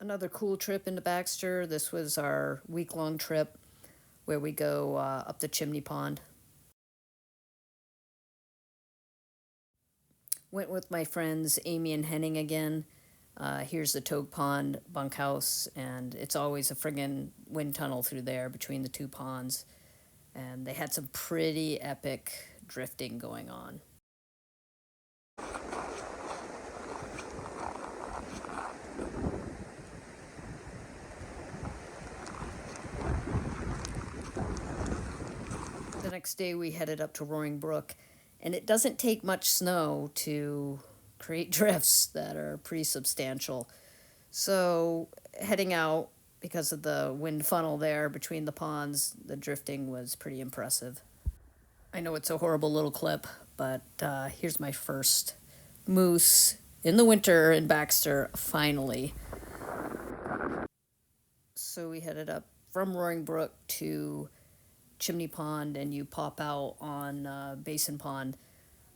Another cool trip into Baxter. This was our week-long trip where we go up the Chimney Pond. Went with my friends Amy and Henning again. Here's the Togue Pond bunkhouse, and it's always a friggin' wind tunnel through there between the two ponds. And they had some pretty epic drifting going on. The next day we headed up to Roaring Brook, and it doesn't take much snow to create drifts that are pretty substantial. So, heading out because of the wind funnel there between the ponds, the drifting was pretty impressive. I know it's a horrible little clip, but here's my first moose in the winter in Baxter, finally. So, we headed up from Roaring Brook to Chimney Pond, and you pop out on Basin Pond,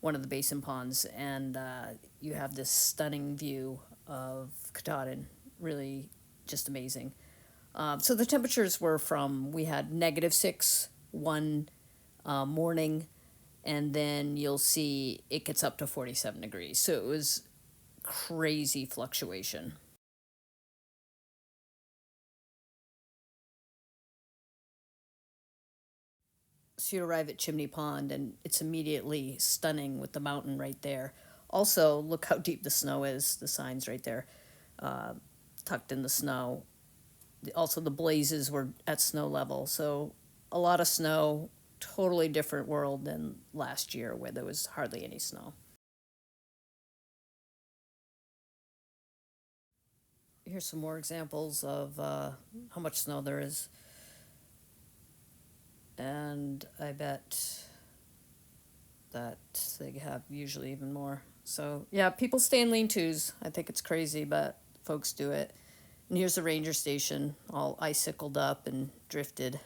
one of the basin ponds, and you have this stunning view of Katahdin. Really just amazing. So the temperatures were we had -6 one morning, and then you'll see it gets up to 47 degrees. So it was crazy fluctuation. So you arrive at Chimney Pond, and it's immediately stunning with the mountain right there. Also, look how deep the snow is. The sign's right there, uh, tucked in the snow. Also, the blazes were at snow level, so a lot of snow. Totally different world than last year, where there was hardly any snow. Here's some more examples of how much snow there is, and I bet that they have usually even more. So, yeah, people stay in lean tos. I think it's crazy, but folks do it. And here's the ranger station, all icicled up and drifted.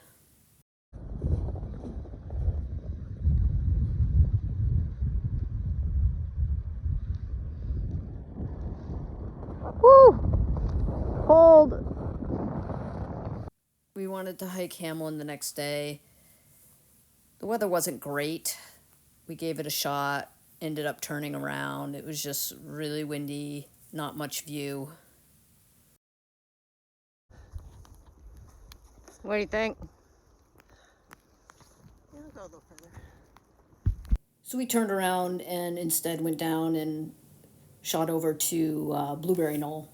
Woo! Cold. We wanted to hike Hamlin the next day. The weather wasn't great. We gave it a shot, ended up turning around. It was just really windy, not much view. What do you think? Yeah, I'll go a little further. So we turned around and instead went down and shot over to Blueberry Knoll.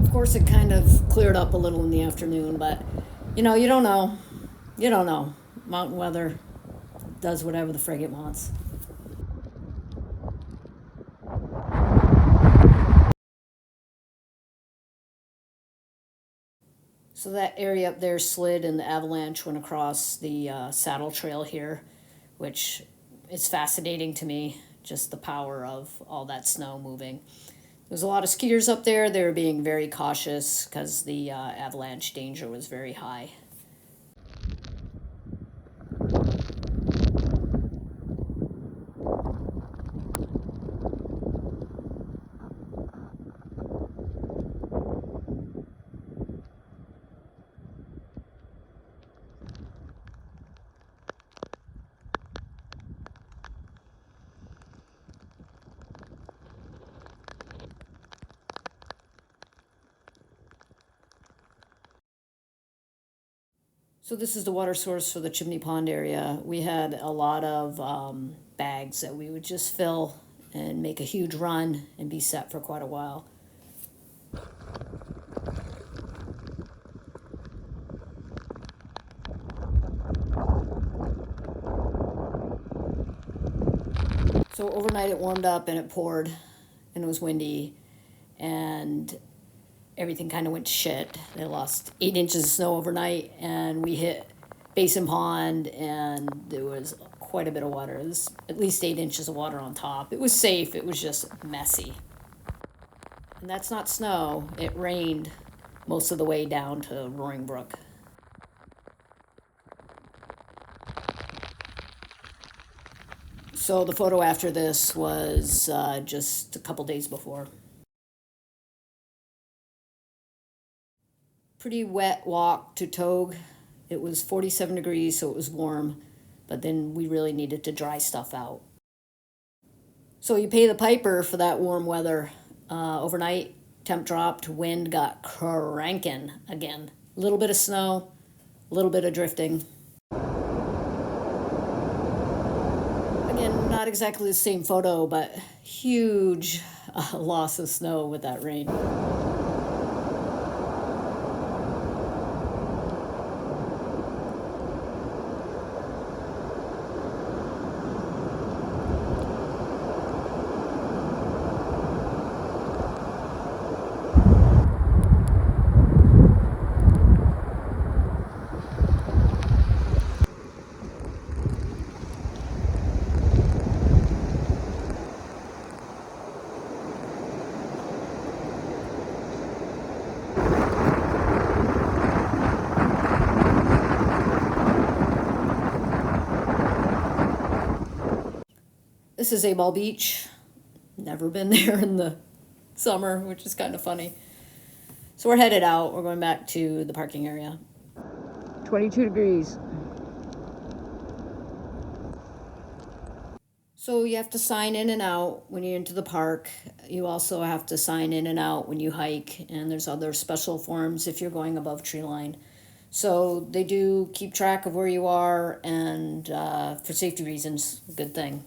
Of course, it kind of cleared up a little in the afternoon, but you don't know. You don't know. Mountain weather does whatever the frig it wants. So that area up there slid and the avalanche went across the saddle trail here, which is fascinating to me, just the power of all that snow moving. There's a lot of skiers up there. They were being very cautious because the avalanche danger was very high. So this is the water source for the Chimney Pond area. We had a lot of bags that we would just fill and make a huge run and be set for quite a while. So overnight it warmed up and it poured and it was windy and everything kind of went to shit. They lost 8 inches of snow overnight and we hit Basin Pond and there was quite a bit of water. There was at least 8 inches of water on top. It was safe, it was just messy. And that's not snow, it rained most of the way down to Roaring Brook. So the photo after this was just a couple days before. Pretty wet walk to Togue. It was 47 degrees, so it was warm, but then we really needed to dry stuff out. So you pay the piper for that warm weather. Overnight, temp dropped, wind got cranking again. A little bit of snow, a little bit of drifting. Again, not exactly the same photo, but huge loss of snow with that rain. This is A Ball Beach. Never been there in the summer, which is kind of funny. So we're headed out. We're going back to the parking area. 22 degrees. So you have to sign in and out when you're into the park. You also have to sign in and out when you hike, and there's other special forms if you're going above tree line. So they do keep track of where you are, and for safety reasons, good thing.